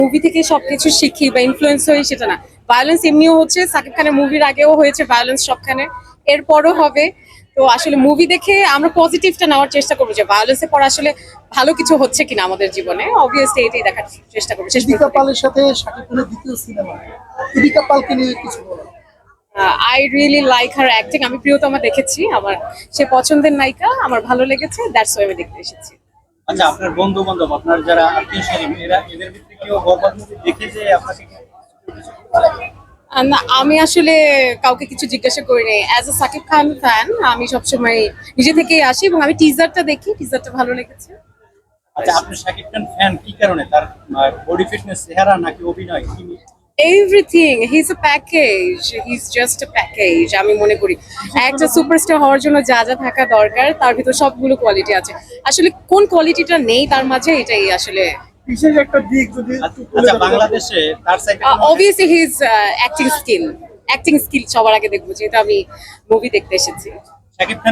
Movie থেকে সবকিছু শিখি বা ইনফ্লুয়েন্স হই সেটা না। ভায়োলেন্স এমনিও হচ্ছে, সাকিব খানের মুভির আগেও হয়েছে ভায়োলেন্স সবখানে, এরপরও হবে। তো আসলে মুভি দেখে আমরা পজিটিভটা নেওয়ার চেষ্টা করবো যে ভায়োলেন্সের পর আসলে ভালো কিছু হচ্ছে কিনা আমাদের জীবনে, অবভিয়াসলি এটাই দেখার চেষ্টা করবো শেষ দীপিকা পালের সাথে শাকিব খানের দ্বিতীয় সিনেমা, দীপিকা পালকে নিয়ে কিছু বলো। I really like her acting. আমি প্রিয়তমা দেখেছি, আমার সে পছন্দের নায়িকা, আমার ভালো লেগেছে, দ্যাটস ওয়াই আমি দেখতে এসেছি। আচ্ছা, আপনার বন্ধু বান্ধব, আপনার যারা আত্মীয় স্বজন, এদের ভিতরে কেউ বরবাদ মুভি দেখে যে আপনাকে না, আমি আসলে কাউকে কিছু জিজ্ঞাসা করিনি। As a Shakib Khan fan আমি সবসময় নিজে থেকেই আসি এবং আমি টিজারটা দেখি, টিজারটা ভালো লেগেছে। আচ্ছা, আপনি শাকিব খান ফ্যান কি কারণে? তার বডি ফিটনেস, চেহারা, নাকি অভিনয়, কি everything, he is a package, he is just a package. আমি মনে করি একটা সুপারস্টার হওয়ার জন্য যা যা থাকা দরকার তার ভিতর সবগুলো কোয়ালিটি আছে। আসলে কোন কোয়ালিটিটা নেই তার মাঝে, এটাই আসলে বিশেষ একটা দিক যদি আচ্ছা, বাংলাদেশে তার সাইডে obviously his acting skill. Acting skill সবার আগে দেখবো, যেহেতু আমি মুভি দেখতে এসেছি। শাকিব খান